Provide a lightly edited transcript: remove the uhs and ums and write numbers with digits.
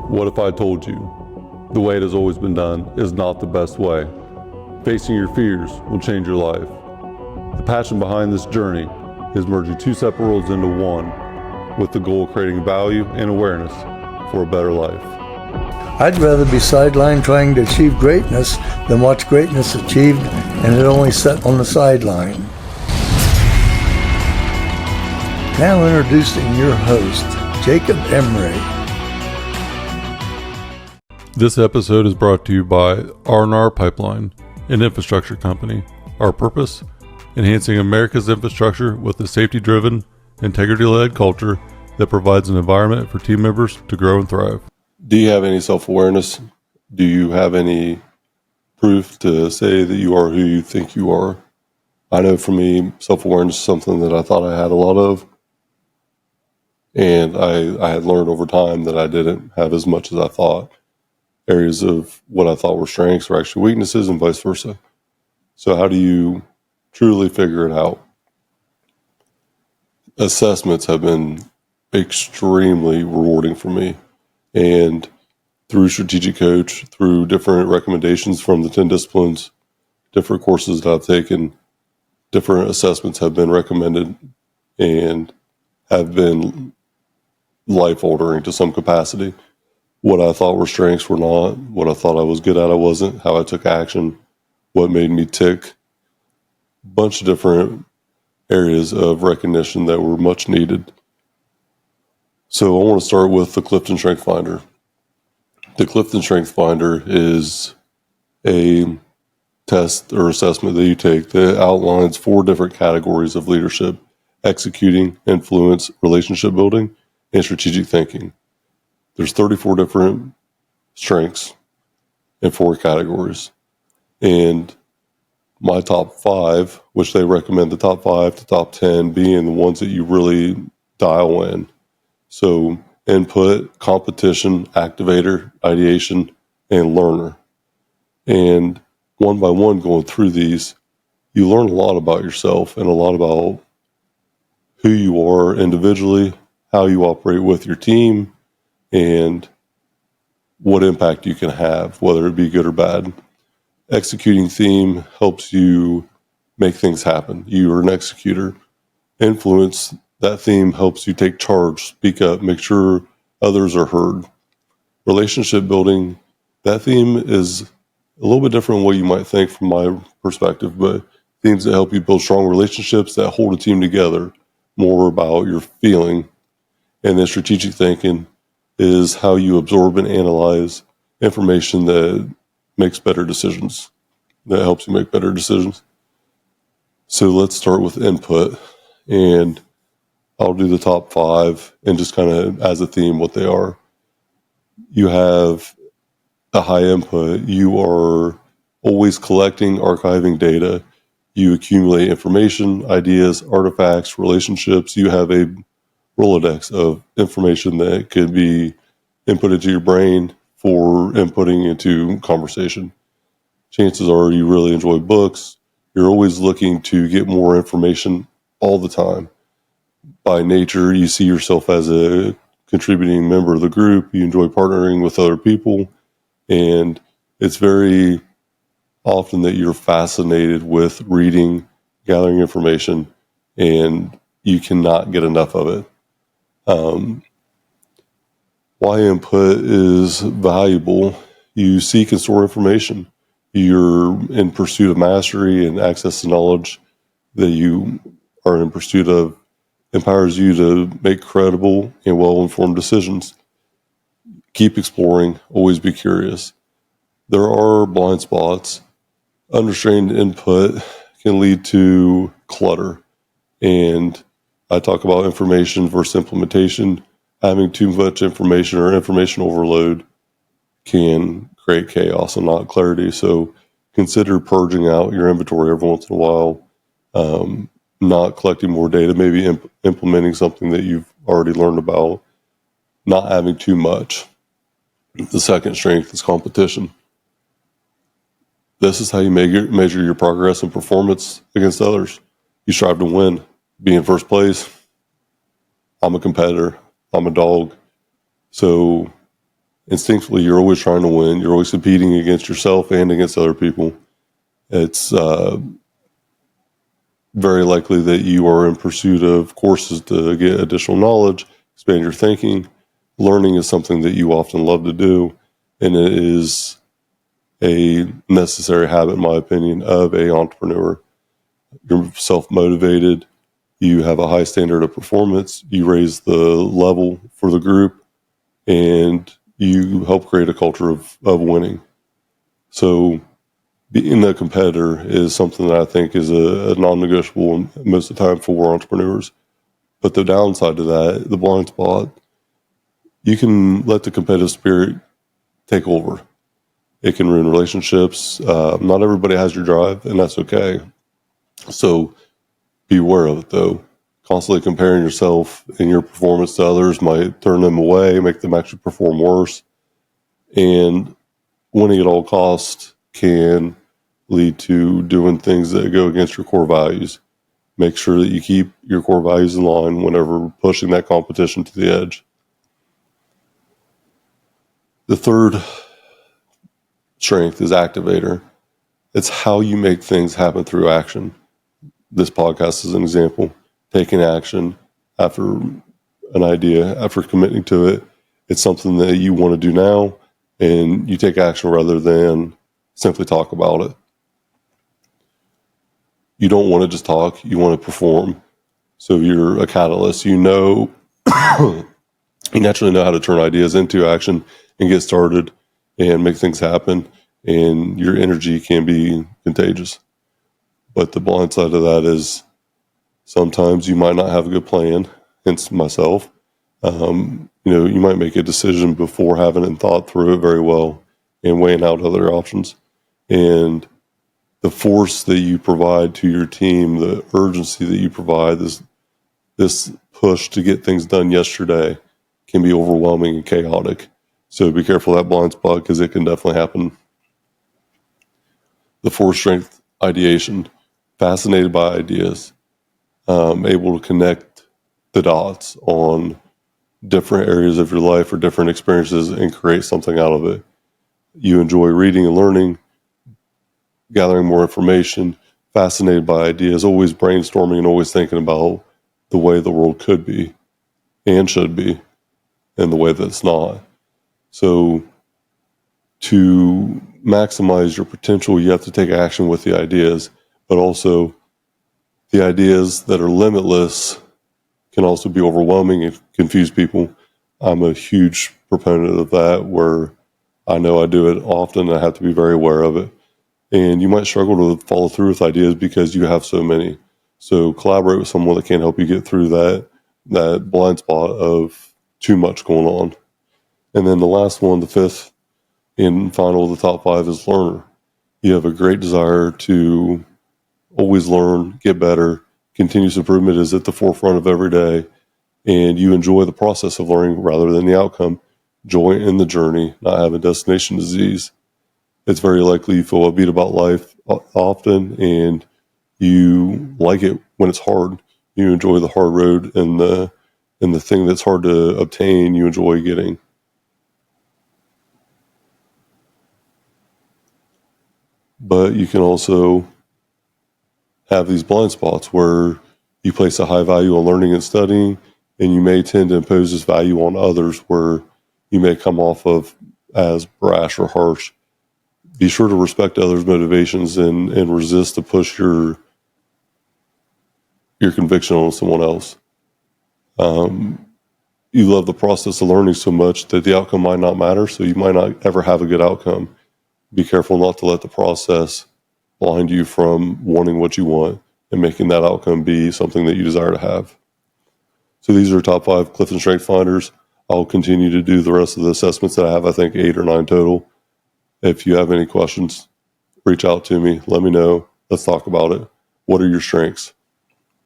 What if I told you the way it has always been done is not the best way? Facing your fears will change your life. The passion behind this journey is merging two separate worlds into one with the goal of creating value and awareness for a better life. I'd rather be sidelined trying to achieve greatness than watch greatness achieved and it only set on the sideline. Now introducing your host, Jacob Emery. This episode is brought to you by R&R Pipeline, an infrastructure company. Our purpose? Enhancing America's infrastructure with a safety-driven, integrity-led culture that provides an environment for team members to grow and thrive. Do you have any self-awareness? Do you have any proof to say that you are who you think you are? I know for me, self-awareness is something that I thought I had a lot of, and I had learned over time that I didn't have as much as I thought. Areas of what I thought were strengths were actually weaknesses and vice versa. So how do you truly figure it out? Assessments have been extremely rewarding for me. And through Strategic Coach, through different recommendations from the 10 disciplines, different courses that I've taken, different assessments have been recommended and have been life-altering to some capacity. What I thought were strengths were not. What I thought I was good at, I wasn't. How I took action, what made me tick. A bunch of different areas of recognition that were much needed. So I want to start with the Clifton Strength Finder. The Clifton Strength Finder is a test or assessment that you take that outlines 4 different categories of leadership: executing, influence, relationship building, and strategic thinking. There's 34 different strengths in 4 categories. And my top 5, which they recommend the top 5 to top 10 being the ones that you really dial in. So input, competition, activator, ideation, and learner. And one by one going through these, you learn a lot about yourself and a lot about who you are individually, how you operate with your team, and what impact you can have, whether it be good or bad. Executing theme helps you make things happen. You are an executor. Influence, that theme helps you take charge, speak up, make sure others are heard. Relationship building, that theme is a little bit different than what you might think from my perspective, but themes that help you build strong relationships that hold a team together, more about your feeling. And then strategic thinking is how you absorb and analyze information that makes better decisions, that helps you make better decisions. So let's start with input, and I'll do the top 5 and just kind of as a theme what they are. You have a high input. You are always collecting, archiving data. You accumulate information, ideas, artifacts, relationships. You have a Rolodex of information that could be input into your brain for inputting into conversation. Chances are you really enjoy books. You're always looking to get more information all the time. By nature, you see yourself as a contributing member of the group. You enjoy partnering with other people. And it's very often that you're fascinated with reading, gathering information, and you cannot get enough of it. Why input is valuable: you seek and store information. You're in pursuit of mastery, and access to knowledge that you are in pursuit of empowers you to make credible and well-informed decisions. Keep exploring, always be curious. There are blind spots. Unrestrained input can lead to clutter, and I talk about information versus implementation. Having too much information or information overload can create chaos and not clarity. So consider purging out your inventory every once in a while, not collecting more data, maybe implementing something that you've already learned about, not having too much. The second strength is competition. This is how you measure your progress and performance against others. You strive to win, be in first place. I'm a competitor. I'm a dog. So instinctively you're always trying to win. You're always competing against yourself and against other people. It's very likely that you are in pursuit of courses to get additional knowledge, expand your thinking. Learning is something that you often love to do, and it is a necessary habit, in my opinion, of an entrepreneur. You're self-motivated. You have a high standard of performance. You raise the level for the group, and you help create a culture of winning. So being a competitor is something that I think is a non-negotiable most of the time for entrepreneurs. But the downside to that, the blind spot, you can let the competitive spirit take over. It can ruin relationships. Not everybody has your drive, and that's okay. So be aware of it, though. Constantly comparing yourself and your performance to others might turn them away, make them actually perform worse. And winning at all costs can lead to doing things that go against your core values. Make sure that you keep your core values in line whenever pushing that competition to the edge. The third strength is activator. It's how you make things happen through action. This podcast is an example. Taking action after an idea, after committing to it. It's something that you want to do now, and you take action rather than simply talk about it. You don't want to just talk, you want to perform. So you're a catalyst. You naturally know how to turn ideas into action and get started and make things happen, and your energy can be contagious. But the blind side of that is sometimes you might not have a good plan, hence myself. You might make a decision before having thought through it very well and weighing out other options. And the force that you provide to your team, the urgency that you provide, this push to get things done yesterday can be overwhelming and chaotic. So be careful of that blind spot because it can definitely happen. The fourth strength, ideation. Fascinated by ideas. Able to connect the dots on different areas of your life or different experiences and create something out of it. You enjoy reading and learning, gathering more information, fascinated by ideas, always brainstorming and always thinking about the way the world could be and should be and the way that it's not. So to maximize your potential, you have to take action with the ideas, but also the ideas that are limitless can also be overwhelming and confuse people. I'm a huge proponent of that, where I know I do it often and I have to be very aware of it. And you might struggle to follow through with ideas because you have so many. So collaborate with someone that can help you get through that blind spot of too much going on. And then the last one, the fifth and final of the top five, is learner. You have a great desire to always learn, get better. Continuous improvement is at the forefront of every day, and you enjoy the process of learning rather than the outcome. Joy in the journey, not having destination disease. It's very likely you feel upbeat about life often, and you like it when it's hard. You enjoy the hard road, and the thing that's hard to obtain, you enjoy getting. But you can also have these blind spots where you place a high value on learning and studying, and you may tend to impose this value on others where you may come off of as brash or harsh. Be sure to respect others' motivations and resist to push your conviction on someone else. You love the process of learning so much that the outcome might not matter, so you might not ever have a good outcome. Be careful not to let the process blind you from wanting what you want and making that outcome be something that you desire to have. So these are top 5 Clifton Strength Finders. I'll continue to do the rest of the assessments that I have, I think 8 or 9 total. If you have any questions, reach out to me. Let me know. Let's talk about it. What are your strengths?